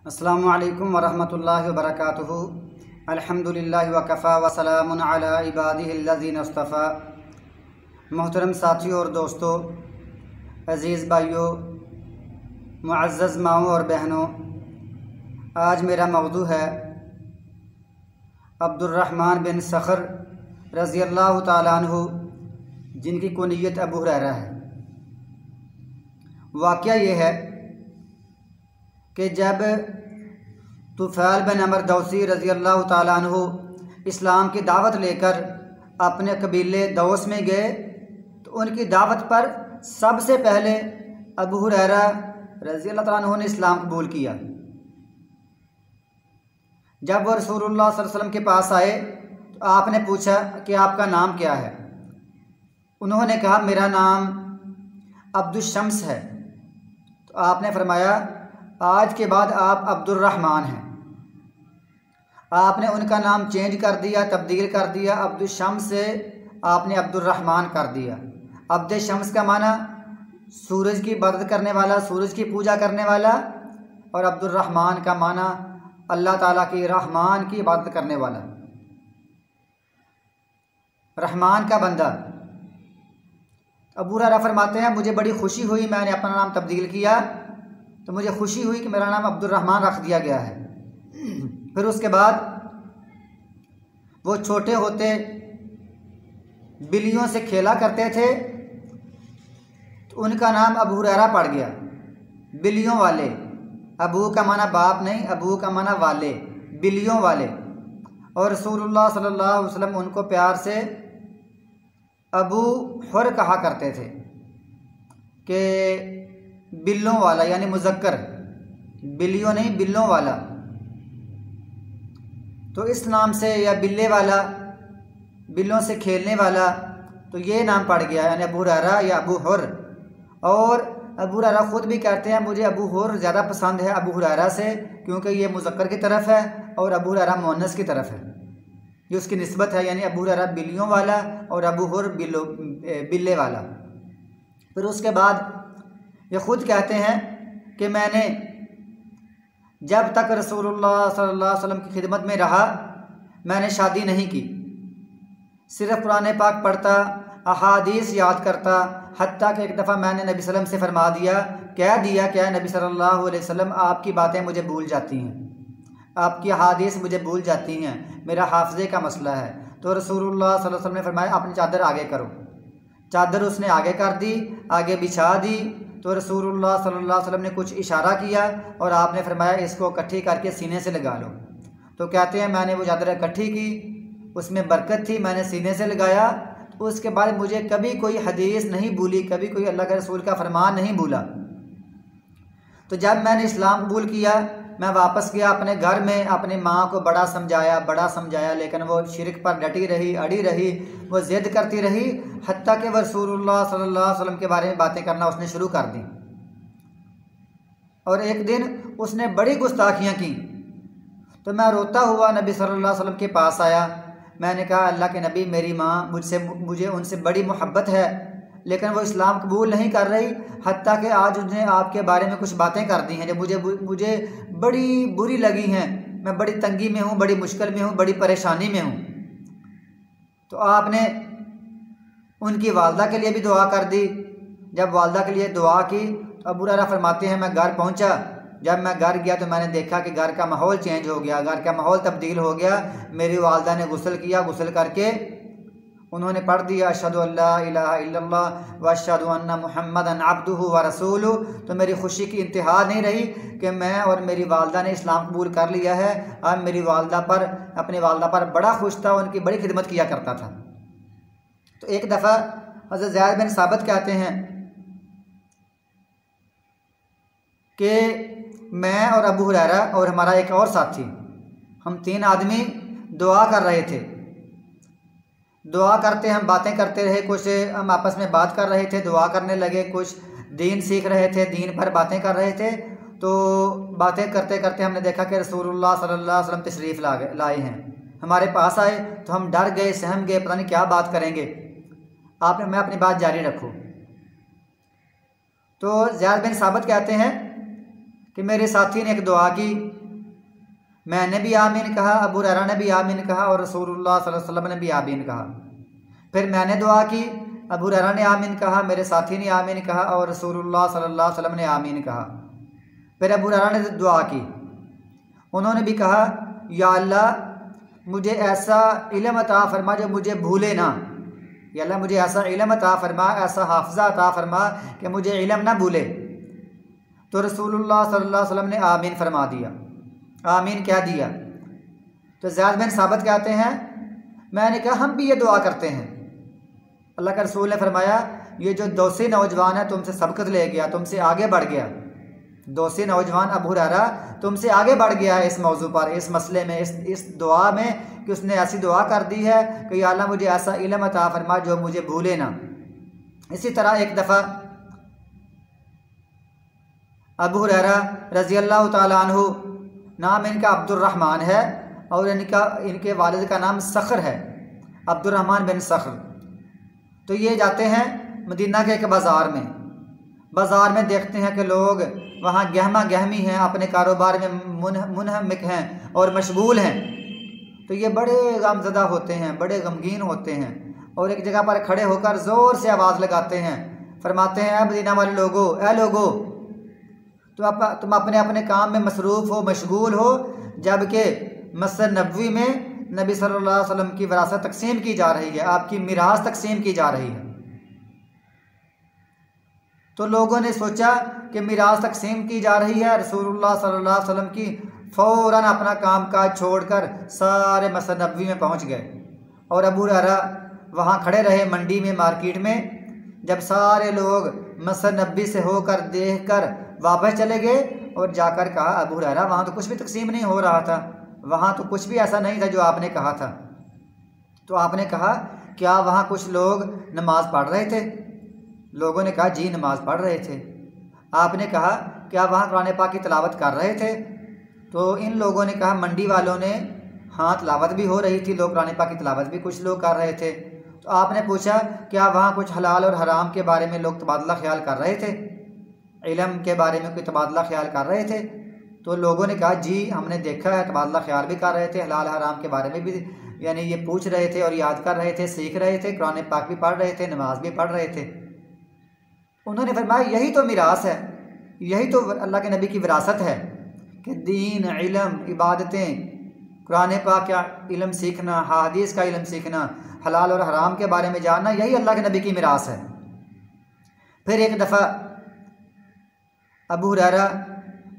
अस्सलामु अलैकुम वरहमतुल्लाहि वबरकातुहू। अल्हम्दुलिल्लाहि वकफ़ा व सलामुन अला इबादिहिल्लज़ीना इस्तफ़ा। मोहतरम साथियों और दोस्तों, अज़ीज़ भाइयों, मुअज़्ज़ज़ माओं और बहनों, आज मेरा मौजू है अब्दुर्रहमान बिन सख़र रज़ियल्लाहु ताला अन्हु, जिनकी कुनियत अबू हुरैरा है। वाक़या ये है कि जब तुफ़ैल बिन अमर दौसी रज़ियल्लाहु ताला अन्हु इस्लाम की दावत लेकर अपने कबीले दौस में गए तो उनकी दावत पर सबसे पहले अबू हुरैरा रज़ियल्लाहु ताला अन्हु ने इस्लाम कबूल किया। जब वो रसूलुल्लाह सल्लल्लाहु अलैहि वसल्लम के पास आए तो आपने पूछा कि आपका नाम क्या है। उन्होंने कहा मेरा नाम अब्दुश्शम्स है। तो आपने फरमाया आज के बाद आप अब्दुर्रहमान हैं। आपने उनका नाम चेंज कर दिया, तब्दील कर दिया। अब्दुश्शम्स से आपने अब्दुर्रहमान कर दिया। अब्दुश्शम्स का माना सूरज की इबादत करने वाला, सूरज की पूजा करने वाला, और अब्दुर्रहमान का माना अल्लाह ताला की, रहमान की इबादत करने वाला, रहमान का बंदा। अबू हुरैरा फरमाते हैं मुझे बड़ी खुशी हुई, मैंने अपना नाम तब्दील किया तो मुझे खुशी हुई कि मेरा नाम अब्दुर्रहमान रख दिया गया है। फिर उसके बाद वो छोटे होते बिल्लियों से खेला करते थे तो उनका नाम अबू हुरैरा पड़ गया, बिल्लियों वाले। अबू का माना बाप नहीं, अबू का माना वाले, बिल्लियों वाले। और रसूलुल्लाह सल्लल्लाहु अलैहि वसल्लम उनको प्यार से अबू हुर कहा करते थे कि बिल्लों वाला, यानी मुज़क्कर, बिल्लियों नहीं बिल्लों वाला। तो इस नाम से, या बिल्ले वाला, बिल्लों से खेलने वाला, तो ये नाम पड़ गया, यानी अबू हुरैरा या अबू हुर। और अबू हुरैरा ख़ुद भी कहते हैं मुझे अबू हुर ज़्यादा पसंद है अबू हुरैरा से, क्योंकि ये मुज़क्कर की तरफ है और अबू हुरैरा मुअन्नस की तरफ है, ये उसकी निस्बत है। यानी अबू हुरैरा बिल्लियों वाला और अबू हुर बिल्ले वाला। फिर उसके बाद ये ख़ुद कहते हैं कि मैंने जब तक रसूलुल्लाह सल्लल्लाहु अलैहि वसल्लम की खिदमत में रहा मैंने शादी नहीं की, सिर्फ़ कुरान पाक पढ़ता, अहादीस याद करता। हत्ता कि एक दफ़ा मैंने नबी सल्लल्लाहु अलैहि वसल्लम से फरमा दिया, कह दिया क्या नबी सल्लल्लाहु अलैहि वसल्लम आपकी बातें मुझे भूल जाती हैं, आपकी अहादीस मुझे भूल जाती हैं, मेरा हाफ़ज़े का मसला है। तो रसूलुल्लाह सल्लल्लाहु अलैहि वसल्लम ने फरमाया अपनी चादर आगे करो। चादर उसने आगे कर दी, आगे बिछा दी। तो रसूलुल्लाह सल्लल्लाहु अलैहि वसल्लम ने कुछ इशारा किया और आपने फरमाया इसको इकट्ठी करके सीने से लगा लो। तो कहते हैं मैंने वो चादर इकट्ठी की, उसमें बरकत थी, मैंने सीने से लगाया। तो उसके बाद मुझे कभी कोई हदीस नहीं भूली, कभी कोई अल्लाह के रसूल का फरमान नहीं भूला। तो जब मैंने इस्लाम कबूल किया मैं वापस गया अपने घर में, अपनी माँ को बड़ा समझाया, लेकिन वो शिरक पर डटी रही, अड़ी रही, वो ज़िद करती रही। हत्ता कि रसूलुल्लाह सल्लल्लाहु अलैहि वसल्लम के बारे में बातें करना उसने शुरू कर दी। और एक दिन उसने बड़ी गुस्ताखियाँ की तो मैं रोता हुआ नबी सल्लल्लाहु अलैहि वसल्लम के पास आया। मैंने कहा अल्लाह के नबी मेरी माँ मुझे उनसे बड़ी मोहब्बत है, लेकिन वो इस्लाम कबूल नहीं कर रही। हत्ता कि आज उसने आपके बारे में कुछ बातें कर दी हैं जो मुझे बड़ी बुरी लगी हैं। मैं बड़ी तंगी में हूँ, बड़ी मुश्किल में हूँ, बड़ी परेशानी में हूँ। तो आपने उनकी वालदा के लिए भी दुआ कर दी। जब वालदा के लिए दुआ की तो अबू हुरैरा फरमाते हैं मैं घर पहुँचा। जब मैं घर गया तो मैंने देखा कि घर का माहौल चेंज हो गया, घर का माहौल तब्दील हो गया। मेरी वालदा ने गुस्ल किया, गुस्ल करके उन्होंने पढ़ दिया अशहदु अल्ला इलाहा इल्लल्लाह व अशहदु अन्ना मुहम्मदन अब्दुहु व रसूलुहु। तो मेरी खुशी की इंतहा नहीं रही कि मैं और मेरी वालदा ने इस्लाम कबूल कर लिया है। अब मेरी अपनी वालदा पर बड़ा खुश था, उनकी बड़ी खिदमत किया करता था। तो एक दफ़ा हज़रत ज़ैद बिन साबित कहते हैं कि मैं और अबू हुरैरा और हमारा एक और साथी, हम 3 आदमी दुआ कर रहे थे। दुआ करते हम बातें करते रहे, कुछ हम आपस में बात कर रहे थे, दुआ करने लगे, कुछ दीन सीख रहे थे, दीन पर बातें कर रहे थे। तो बातें करते करते हमने देखा कि रसूलुल्लाह सल्लल्लाहु अलैहि वसल्लम तशरीफ़ लाए हैं। हमारे पास आए तो हम डर गए, सहम गए, पता नहीं क्या बात करेंगे। मैं अपनी बात जारी रखूँ। तो ज़ैद बिन साबित कहते हैं कि मेरे साथी ने एक दुआ की, मैंने भी आमीन कहा, अबू हुरैरा ने भी आमीन कहा और रसूलुल्लाह सल्लल्लाहु अलैहि वसल्लम ने भी आमीन कहा। फिर मैंने दुआ की, अबू हुरैरा ने आमीन कहा, मेरे साथी ने आमीन कहा और रसूलुल्लाह सल्लल्लाहु अलैहि वसल्लम ने आमीन कहा। फिर अबू हुरैरा ने दुआ की, उन्होंने भी कहा, या अल्लाह मुझे ऐसा इल्म अता फरमा जो मुझे भूले ना, या अल्लाह मुझे ऐसा इल्म अता फरमा, ऐसा हाफजा अता फरमा कि मुझे इल्म ना भूले। तो रसूलुल्लाह सल्लल्लाहु अलैहि वसल्लम ने आमीन फरमा दिया। आमीन क्या दिया? तो ज़ैद बिन साबित कहते हैं, मैंने कहा हम भी ये दुआ करते हैं। अल्लाह के रसूल ने फरमाया, ये जो दोषी नौजवान है तुमसे सबकत ले गया, तुमसे आगे बढ़ गया। दोषी नौजवान अबू हुरैरा तुमसे आगे बढ़ गया है इस मौजू पर, इस मसले में, इस दुआ में कि उसने ऐसी दुआ कर दी है कि या अल्लाह मुझे ऐसा इल्म अता फरमा जो मुझे भूले ना। इसी तरह एक दफ़ा अबू हुरैरा रज़ी अल्लाह तआला अन्हु, नाम इनका अब्दुर्रहमान है और इनके वालिद का नाम सखर है, अब्दुर्रहमान बिन सखर। तो ये जाते हैं मदीना के एक बाज़ार में देखते हैं कि लोग वहाँ गहमा गहमी हैं, अपने कारोबार में मुनहमिक हैं और मशगूल हैं। तो ये बड़े गमज़दा होते हैं, बड़े गमगीन होते हैं और एक जगह पर खड़े होकर ज़ोर से आवाज़ लगाते हैं, फरमाते हैं, मदीना वाले लोगों, ए लोगो, तुम अपने अपने काम में मसरूफ़ हो, मशगूल हो, जबकि मस्जिद नबवी में नबी सल्लल्लाहु अलैहि वसल्लम की विरासत तकसीम की जा रही है, आपकी मिरास तकसीम की जा रही है। तो लोगों ने सोचा कि मिरास तकसीम की जा रही है, रसूलुल्लाह सल्लल्लाहु अलैहि वसल्लम की फ़ौरन अपना काम काज छोड़कर सारे मस्जिद नबवी में पहुंच गए और अबू हुरैरा वहाँ खड़े रहे मंडी में, मार्केट में। जब सारे लोग मस्जिद नबवी से होकर देखकर वापस चले गए और जाकर कहा, अबू हुरैरा वहाँ तो कुछ भी तकसीम नहीं हो रहा था, वहाँ तो कुछ भी ऐसा नहीं था जो आपने कहा था। तो आपने कहा, क्या वहाँ कुछ लोग नमाज़ पढ़ रहे थे? लोगों ने कहा, जी नमाज़ पढ़ रहे थे। आपने कहा, क्या वहाँ कुरान पाक की तिलावत कर रहे थे? तो इन लोगों ने कहा, मंडी वालों ने, हाँ तिलावत भी हो रही थी, लोग कुरान पाक की तिलावत भी कुछ लोग कर रहे थे। तो आपने पूछा, क्या वहाँ कुछ हलाल और हराम के बारे में लोग तबादला ख्याल कर रहे थे, इल्म के बारे में कोई तबादला ख्याल कर रहे थे? तो लोगों ने कहा, जी हमने देखा है, तबादला ख्याल भी कर रहे थे, हलाल हराम के बारे में भी यानी ये पूछ रहे थे और याद कर रहे थे, सीख रहे थे, कुरान पाक भी पढ़ रहे थे, नमाज भी पढ़ रहे थे। उन्होंने फरमाया, यही तो मिरास है, यही तो अल्लाह के नबी की विरासत है कि दीन, इल्म, इबादतें, कुरान पाक का इल्म सीखना, हदीस का इल्म सीखना, हलाल और हराम के बारे में जानना, यही अल्लाह के नबी की मिरास है। फिर एक दफ़ा अबू हुरैरा,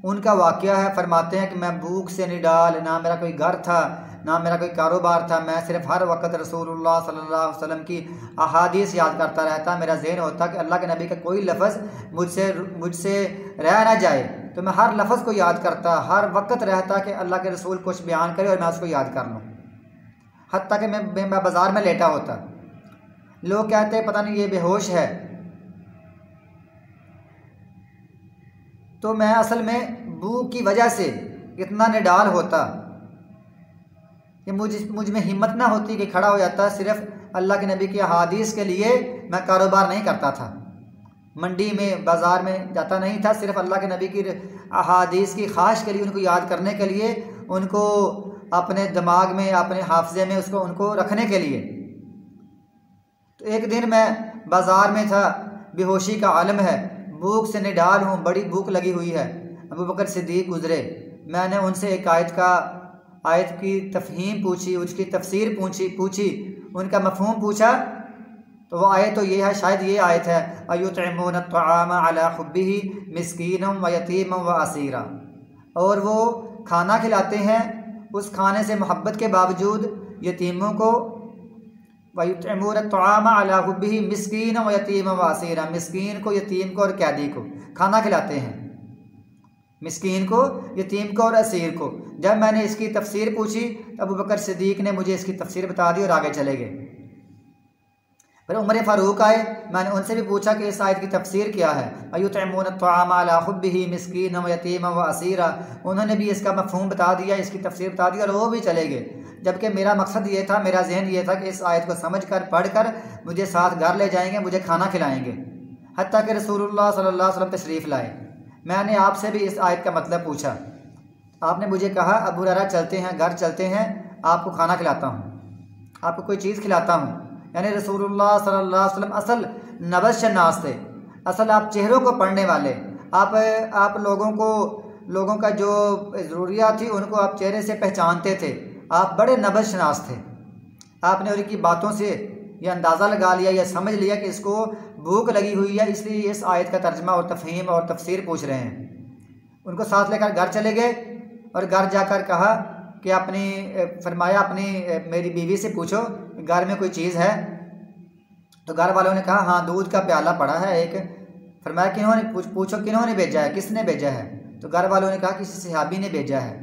उनका वाक़या है, फरमाते हैं कि मैं भूख से निडाल, ना मेरा कोई घर था, ना मेरा कोई कारोबार था, मैं सिर्फ हर वक्त रसूलुल्लाह सल्लल्लाहु अलैहि वसल्लम की अहादीस याद करता रहता। मेरा ज़हन होता कि अल्लाह के नबी का कोई लफ्ज़ मुझसे रह ना जाए, तो मैं हर लफ्ज़ को याद करता, हर वक्त रहता कि अल्लाह के रसूल कुछ बयान करे और मैं उसको याद कर लूँ। हत्ता कि मैं बाज़ार में लेटा होता, लोग कहते पता नहीं ये बेहोश है, तो मैं असल में भूख की वजह से इतना निडाल होता कि मुझ में हिम्मत ना होती कि खड़ा हो जाता। सिर्फ अल्लाह के नबी की अहादीस के लिए मैं कारोबार नहीं करता था, मंडी में बाज़ार में जाता नहीं था, सिर्फ अल्लाह के नबी की अहादीस की ख़्वाहिश के लिए, उनको याद करने के लिए, उनको अपने दिमाग में, अपने हाफजे में उनको रखने के लिए। तो एक दिन मैं बाज़ार में था, बेहोशी का आलम है, भूख से निडाल हूँ, बड़ी भूख लगी हुई है। अबू बकर सिद्दीक़ गुज़रे, मैंने उनसे एक आयत की तफ़हीम पूछी, उसकी तफसीर पूछी, उनका मफ़हूम पूछा। तो वो आयत तो ये है, शायद ये आयत है, अयुतइमून अत्तआम अला हुब्बिही मिस्कीनम व यतीमम व असीरा, और वो खाना खिलाते हैं उस खाने से मोहब्बत के बावजूद यतीमों को, वयुतइमून अत्तआम अला हुब्बिही मिस्कीनम व यतीमम व असीरा, मिस्कीन को, यतीम को और कैदी को खाना खिलाते हैं, मिस्कीन को, यतीम को और असीर को। जब मैंने इसकी तफसीर पूछी, अबू बकर सिद्दीक़ ने मुझे इसकी तफसीर बता दी और आगे चले गए। फिर उमर फ़ारूक आए, मैंने उनसे भी पूछा कि इस आयत की तफसीर क्या है, अयुतइमून अत्तआम अला हुब्बिही मिस्कीनम व यतीमम व असीरा। उन्होंने भी इसका मफ़हूम बता दिया, इसकी तफसीर बता दी और वो भी चले गए। जबकि मेरा मकसद ये था, मेरा जहन ये था कि इस आयत को समझ कर, पढ़ कर मुझे साथ घर ले जाएंगे, मुझे खाना खिलाएंगे। हत्ता कि रसूलुल्लाह सल्लल्लाहु अलैहि वसल्लम तशरीफ़ लाए, मैंने आपसे भी इस आयत का मतलब पूछा। आपने मुझे कहा अबू हुरैरा चलते हैं, घर चलते हैं, आपको खाना खिलाता हूँ, आपको कोई चीज़ खिलाता हूँ। यानी रसूलुल्लाह सल्लल्लाहु अलैहि वसल्लम असल नबज़ शनास थे, असल आप चेहरों को पढ़ने वाले, आप लोगों का जो ज़रूरियात थी उनको आप चेहरे से पहचानते थे, आप बड़े नबज़ शनास थे। आपने उनकी बातों से यह अंदाज़ा लगा लिया या समझ लिया कि इसको भूख लगी हुई है, इसलिए इस आयत का तर्जमा और तफ़हीम और तफसीर पूछ रहे हैं। उनको साथ लेकर घर चले गए और घर जाकर कहा कि फरमाया मेरी बीवी से पूछो घर में कोई चीज़ है। तो घर वालों ने कहा हाँ दूध का प्याला पड़ा है एक। फरमाया पूछो किन्होंने भेजा है, किसने भेजा है? तो घर वालों ने कहा किसी सहाबी ने भेजा है।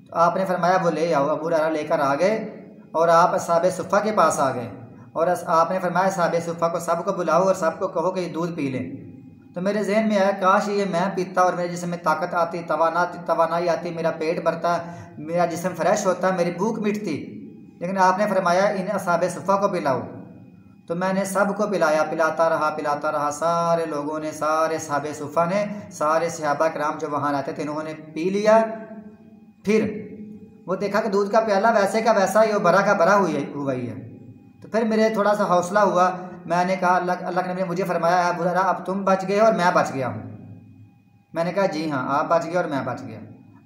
तो आपने फरमाया वो ले आओ। अबू हुरैरा लेकर आ गए और आप असहाबे सुफ़ा के पास आ गए और आपने फरमाया असहाबे सुफ़ा को सबको बुलाओ और सबको कहो कि दूध पी लें। तो मेरे जहन में आया काश ये मैं पीता और मेरे जिस्म में ताकत आती, तवानाई आती, मेरा पेट भरता, मेरा जिस्म फ्रेश होता, मेरी भूख मिटती। लेकिन आपने फरमाया इन असहाबे सुफ़ा को पिलाओ। तो मैंने सबको पिलाया, पिलाता रहा। सारे लोगों ने, सारे असहाबे सुफ़ा ने, सारे सहाबा किराम जो वहाँ रहते थे इन्होंने पी लिया। फिर वो देखा कि दूध का प्याला वैसे का वैसा ही भरा का भरा हुआ ही है। तो फिर मेरे थोड़ा सा हौसला हुआ। मैंने कहा अल्लाह के नबी ने मुझे फरमाया अबू हुरैरा अब तुम बच गए और मैं बच गया हूँ। मैंने कहा जी हाँ आप बच गए और मैं बच गया।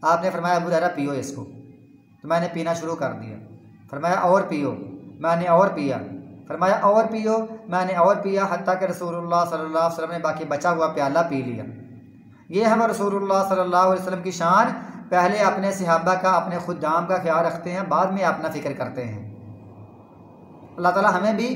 आपने फरमाया अबू हुरैरा पियो इसको। तो मैंने पीना शुरू कर दिया। फरमाया और पियो। मैंने और पिया। फरमाया और पियो। मैंने और पिया हत्ता कि रसूलुल्लाह सल्लल्लाहु अलैहि वसल्लम ने बाकी बचा हुआ प्याला पी लिया। ये हम रसूलुल्लाह सल्लल्लाहु अलैहि वसल्लम की शान, पहले अपने सहाबा का, अपने खुद्दाम का ख्याल रखते हैं, बाद में अपना फ़िक्र करते हैं। अल्लाह ताला हमें भी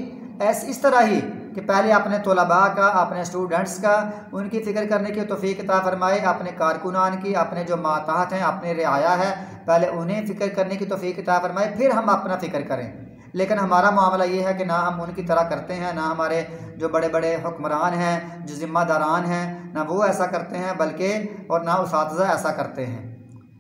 इस तरह ही कि पहले अपने तलबा का, अपने स्टूडेंट्स का, उनकी फ़िक्र करने की तौफ़ीक़ अता फ़रमाए, अपने कारकुनान की, अपने जो माताहत हैं, अपने रियाया है, पहले उन्हें फ़िक्र करने की तौफ़ीक़ अता फ़रमाए, फिर हम अपना फ़िक्र करें। लेकिन हमारा मामला ये है कि ना हम उनकी तरह करते हैं, ना हमारे जो बड़े बड़े हुक्मरान हैं, जो ज़िम्मेदारान हैं, ना वो ऐसा करते हैं, बल्कि और ना उसातिज़ा ऐसा करते हैं।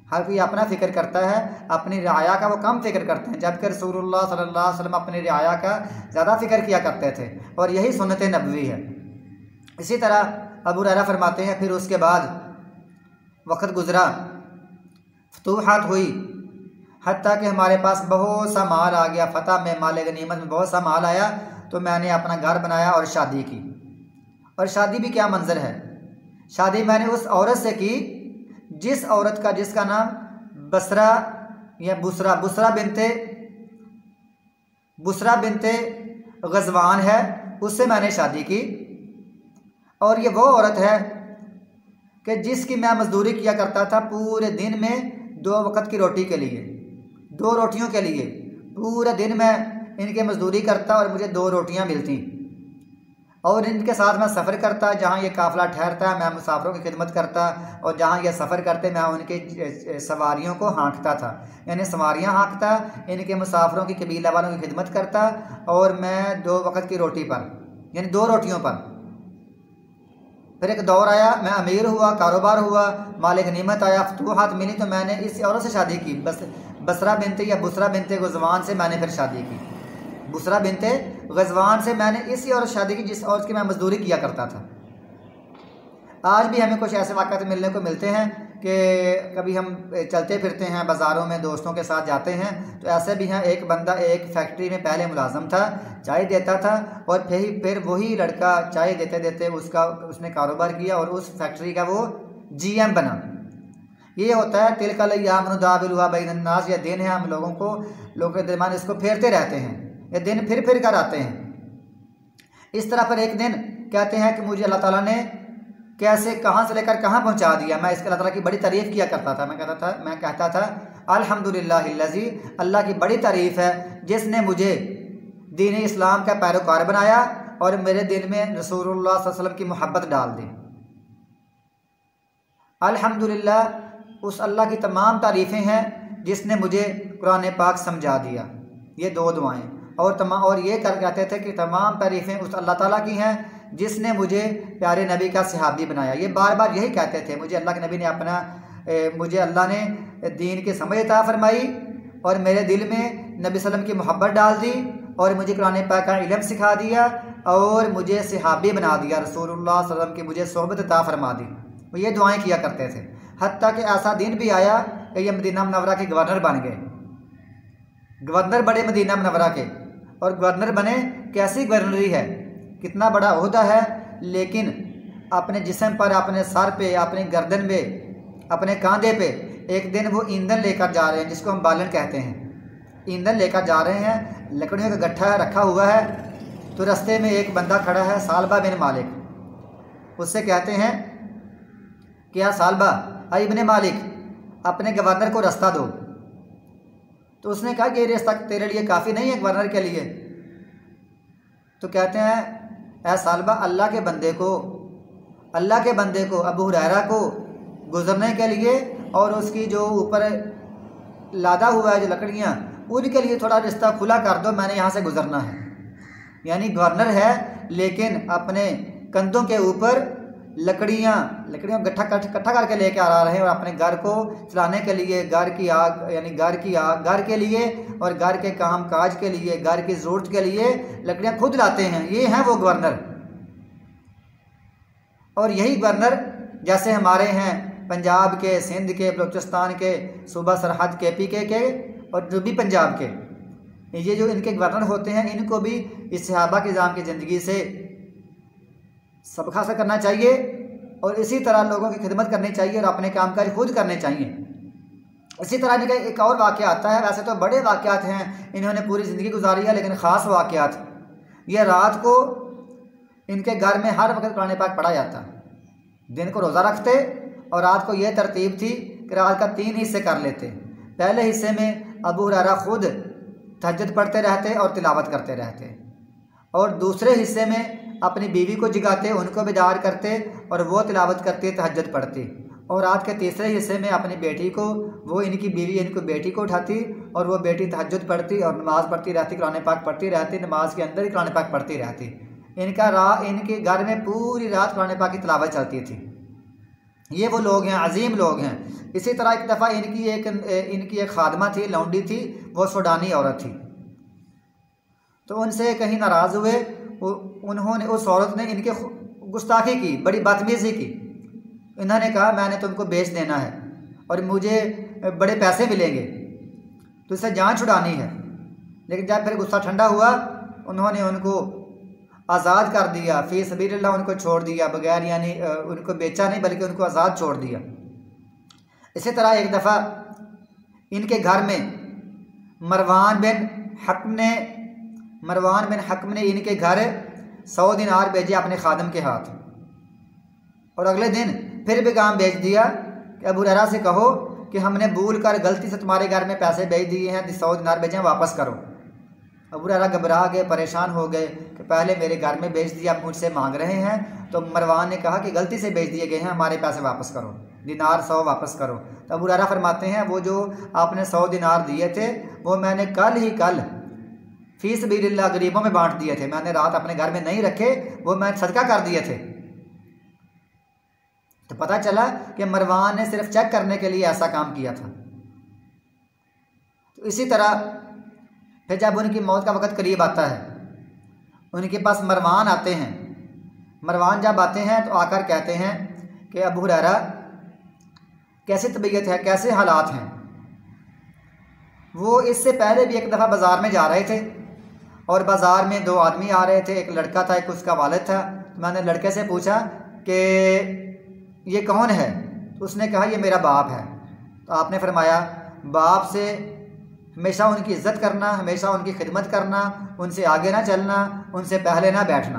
हर कोई अपना फ़िक्र करता है, अपनी रियाया का वो कम फ़िक्र करते हैं, जबकि रसूलुल्लाह सल्लल्लाहु अलैहि वसल्लम अपनी रियाया का ज़्यादा फ़िक्र किया करते थे और यही सुन्नत नबवी है। इसी तरह अबू हुरैरा फरमाते हैं फिर उसके बाद वक़्त गुज़रा, फतूहात हुई, हत्ता कि हमारे पास बहुत सा माल आ गया, फ़तह में, माल गनीमत में बहुत सा माल आया। तो मैंने अपना घर बनाया और शादी की। और शादी भी क्या मंजर है, शादी मैंने उस औरत से की जिस औरत का, जिसका नाम बसरा या बुसरा बिनते गज़वान है, उससे मैंने शादी की। और ये वो औरत है कि जिसकी मैं मजदूरी किया करता था पूरे दिन में 2 वक़्त की रोटी के लिए, 2 रोटियों के लिए पूरे दिन में इनके मजदूरी करता और मुझे 2 रोटियां मिलती। और इनके साथ मैं सफ़र करता, जहाँ ये काफ़िला ठहरता मैं मुसाफिरों की खिदमत करता, और जहाँ ये सफ़र करते मैं उनके सवारियों को हाँकता था, यानी सवारियाँ हाँकता, इनके मुसाफिरों की, कबीला वालों की खिदमत करता। और मैं 2 वक़्त की रोटी पर, यानी 2 रोटियों पर। फिर एक दौर आया, मैं अमीर हुआ, कारोबार हुआ, माल गनीमत आया, फतूहात मिली, तो मैंने इस औरत से शादी की। बुसरा बिनते गज़वान से मैंने फिर शादी की। बुसरा बिनते गज़वान से मैंने इसी औरत शादी की जिस औरत की मैं मजदूरी किया करता था। आज भी हमें कुछ ऐसे वाक़यात मिलने को मिलते हैं कि कभी हम चलते फिरते हैं बाज़ारों में, दोस्तों के साथ जाते हैं, तो ऐसे भी हैं। एक बंदा एक फैक्ट्री में पहले मुलाज़म था, चाय देता था, और फिर वही लड़का चाय देते देते उसने कारोबार किया और उस फैक्ट्री का वो GM बना। ये होता है तिलकल अय्याम नुदाविलुहा बैनन्नास, ये दिन है, हम लोगों के दरमियान इसको फेरते रहते हैं, ये दिन फिर कर आते हैं। इस तरह पर एक दिन कहते हैं कि मुझे अल्लाह ताला ने कैसे कहाँ से लेकर कहाँ पहुँचा दिया। मैं इसके अल्लाह ताला की बड़ी तारीफ़ किया करता था। मैं कहता था अल्हम्दुलिल्लाहिल्लज़ी, अल्लाह की बड़ी तारीफ़ है जिसने मुझे दीन इस्लाम का पैरोकार बनाया और मेरे दिल में रसूलुल्लाह सल्लल्लाहु अलैहि वसल्लम की मोहब्बत डाल दी। अल्हम्दुलिल्लाह, उस अल्लाह की तमाम तारीफ़ें हैं जिसने मुझे कुरान पाक समझा दिया। ये 2 दुआएं। और ये कहते थे कि तमाम तारीफ़ें उस अल्लाह ताला की हैं जिसने मुझे प्यारे नबी का सहाबी बनाया। ये बार बार यही कहते थे। मुझे अल्लाह के नबी ने मुझे अल्लाह ने दीन की समझ अता फरमाई और मेरे दिल में नबी सल्लम की मोहब्बत डाल दी और मुझे कुरान पाक का इल्म सिखा दिया और मुझे सहाबी बना दिया। रसूलुल्लाह सल्लल्लाहु अलैहि वसल्लम की मुझे सोहबत अता फरमा दी। वो ये दुआएं किया करते थे। हत्ता कि ऐसा दिन भी आया कि ये मदीना मुनव्वरा के गवर्नर बन गए, गवर्नर बड़े मदीना मुनव्वरा के। और गवर्नर बने, कैसी गवर्नरी है, कितना बड़ा ओहदा है, लेकिन अपने जिस्म पर, अपने सर पे, अपने गर्दन में, अपने कांधे पे एक दिन वो ईंधन लेकर जा रहे हैं, जिसको हम बालन कहते हैं। ईंधन लेकर जा रहे हैं, लकड़ियों का गट्ठा रखा हुआ है। तो रास्ते में एक बंदा खड़ा है, सालबा बिन मालिक। उससे कहते हैं कि या सालबा इब्ने मालिक, अपने गवर्नर को रास्ता दो। तो उसने कहा कि ये रास्ता तेरे लिए काफ़ी नहीं है गवर्नर के लिए। तो कहते हैं ऐ सालबा, अल्लाह के बंदे को अबू हुरैरा को गुजरने के लिए और उसकी जो ऊपर लादा हुआ है जो लकड़ियाँ, उनके लिए थोड़ा रास्ता खुला कर दो, मैंने यहाँ से गुजरना है। यानी गवर्नर है लेकिन अपने कंधों के ऊपर लकड़ियाँ इकट्ठा करके लेके आ रहे हैं, और अपने घर को चलाने के लिए, घर की आग यानी घर के लिए और घर के काम काज के लिए, घर की ज़रूरत के लिए लकड़ियाँ खुद लाते हैं। ये हैं वो गवर्नर। और यही गवर्नर जैसे हमारे हैं पंजाब के, सिंध के, बलूचिस्तान के, सूबा सरहद के, PK के और जो भी पंजाब के, ये जो इनके गवर्नर होते हैं, इनको भी इस सहाबा के निज़ाम की ज़िंदगी से सबक हासिल करना चाहिए और इसी तरह लोगों की खिदमत करनी चाहिए और अपने कामकाज खुद करने चाहिए। इसी तरह इनका एक और वाक़या आता है। वैसे तो बड़े वाक़यात हैं, इन्होंने पूरी ज़िंदगी गुजारी है, लेकिन ख़ास वाक़यात, ये रात को इनके घर में हर वक्त कुरान पाक पढ़ा जाता। दिन को रोज़ा रखते और रात को यह तरतीब थी कि रात का 3 हिस्से कर लेते। पहले हिस्से में अबू हुरैरा खुद तहज्जुद पढ़ते रहते और तिलावत करते रहते, और दूसरे हिस्से में अपनी बीवी को जगाते, उनको बेदार करते और वो तिलावत करते, तहज्जुद पढ़ती। और रात के तीसरे हिस्से में अपनी बेटी को, वो इनकी बीवी इनको बेटी को उठाती और वो बेटी तहज्जुद पढ़ती और नमाज़ पढ़ती रहती, कुरान पाक पढ़ती रहती, नमाज के अंदर ही कुरान पाक पढ़ती रहती। इनके घर में पूरी रात कुरान पाक की तिलावत चलती थी। ये वो लोग हैं, अजीम लोग हैं। इसी तरह एक दफ़ा इनकी एक खादमा थी, लौंडी थी, वो सूडानी औरत थी। तो उनसे कहीं नाराज़ हुए, उन्होंने, उस औरत ने इनके गुस्ताखी की, बड़ी बदतमीज़ी की। इन्होंने कहा मैंने तुमको बेच देना है और मुझे बड़े पैसे मिलेंगे, तो इससे जान छुड़ानी है। लेकिन जब फिर गुस्सा ठंडा हुआ, उन्होंने उनको आज़ाद कर दिया, फ़ी सबीलिल्लाह उनको छोड़ दिया, बगैर यानी उनको बेचा नहीं बल्कि उनको आज़ाद छोड़ दिया। इसी तरह एक दफ़ा इनके घर में मरवान बिन हक्म ने इनके घर 100 दिनार भेजे अपने खादम के हाथ, और अगले दिन फिर भी काम भेज दिया कि अबू हुरैरा से कहो कि हमने भूल कर गलती से तुम्हारे घर में पैसे भेज दिए हैं, 100 दिनार भेजे हैं, वापस करो। अबू हुरैरा घबरा गए, परेशान हो गए कि पहले मेरे घर में भेज दिया, मुझसे मांग रहे हैं। तो मरवान ने कहा कि गलती से भेज दिए गए हैं, हमारे पैसे वापस करो, दिनार 100 वापस करो। तो अबू हुरैरा फरमाते हैं वो जो आपने 100 दिनार दिए थे वो मैंने कल फ़ी सबीलिल्लाह गरीबों में बांट दिए थे, मैंने रात अपने घर में नहीं रखे, वो मैं सदका कर दिए थे। तो पता चला कि मरवान ने सिर्फ चेक करने के लिए ऐसा काम किया था। तो इसी तरह फिर जब उनकी मौत का वक़्त करीब आता है, उनके पास मरवान आते हैं। मरवान जब आते हैं तो आकर कहते हैं कि अबू हुरैरा कैसी तबीयत है, कैसे हालात हैं। वो इससे पहले भी एक दफ़ा बाज़ार में जा रहे थे और बाज़ार में 2 आदमी आ रहे थे, एक लड़का था, एक उसका वालिद था। तो मैंने लड़के से पूछा कि ये कौन है, तो उसने कहा ये मेरा बाप है। तो आपने फरमाया बाप से हमेशा उनकी इज़्ज़त करना, हमेशा उनकी खिदमत करना, उनसे आगे ना चलना, उनसे पहले ना बैठना,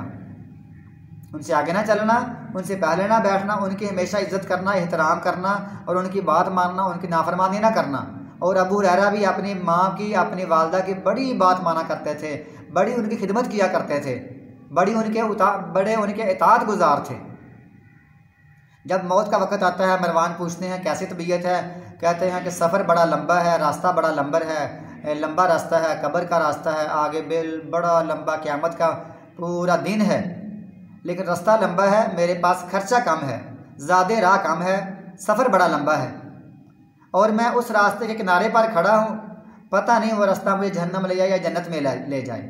उनसे आगे ना चलना, उनसे पहले ना बैठना, उनकी हमेशा इज़्ज़त करना, एहतराम करना और उनकी बात मानना, उनकी नाफरमानी ना करना। और अबू हुरैरा भी अपनी माँ की, अपनी वालदा की बड़ी बात माना करते थे, बड़ी उनकी खिदमत किया करते थे, बड़े उनके इताअत गुजार थे। जब मौत का वक़्त आता है, मरवान पूछते हैं कैसी तबीयत है, कहते हैं कि सफ़र बड़ा लंबा है, रास्ता बड़ा लंबा रास्ता है, कब्र का रास्ता है, आगे बड़ा लंबा क़यामत का पूरा दिन है, लेकिन रास्ता लंबा है, मेरे पास खर्चा कम है, ज़्यादा राह कम है, सफ़र बड़ा लंबा है और मैं उस रास्ते के किनारे पर खड़ा हूँ, पता नहीं वो रास्ता मुझे जहन्नम ले जाए या जन्नत में ले जाए।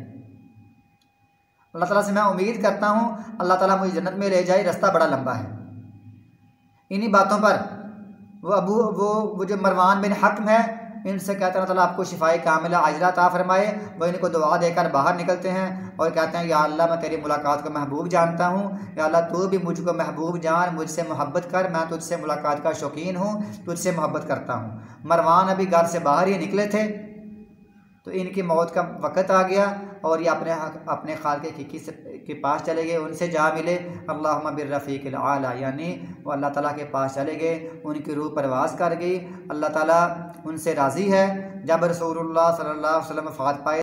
अल्लाह ताला से मैं उम्मीद करता हूँ अल्लाह ताला मुझे जन्नत में ले जाए, रास्ता बड़ा लंबा है। इन्हीं बातों पर वो जो मरवान बिन हक्म है, इनसे कहते हैं ताला आपको शिफाई कामिला आजला अता फरमाए। वो इनको दुआ देकर बाहर निकलते हैं और कहते हैं या अल्लाह मैं तेरी मुलाकात को महबूब जानता हूँ, या अल्लाह तू भी मुझको महबूब जान, मुझसे मोहब्बत कर, मैं तुझसे मुलाकात का शौकीन हूँ, तुझसे मोहब्बत करता हूँ। मरवान अभी घर से बाहर ही निकले थे तो इनकी मौत का वक़्त आ गया और ये अपने खाल के पास चले गए, उनसे जा मिले। अल्लाहुम्मा बिर्रफ़ीक़िल आला, यानी वो अल्लाह ताला के पास चले गए, उनकी रूह परवाज़ कर गई। अल्लाह ताला उनसे राज़ी है। जब रसूलुल्लाह सल्लल्लाहु अलैहि वसल्लम वफ़ात पाए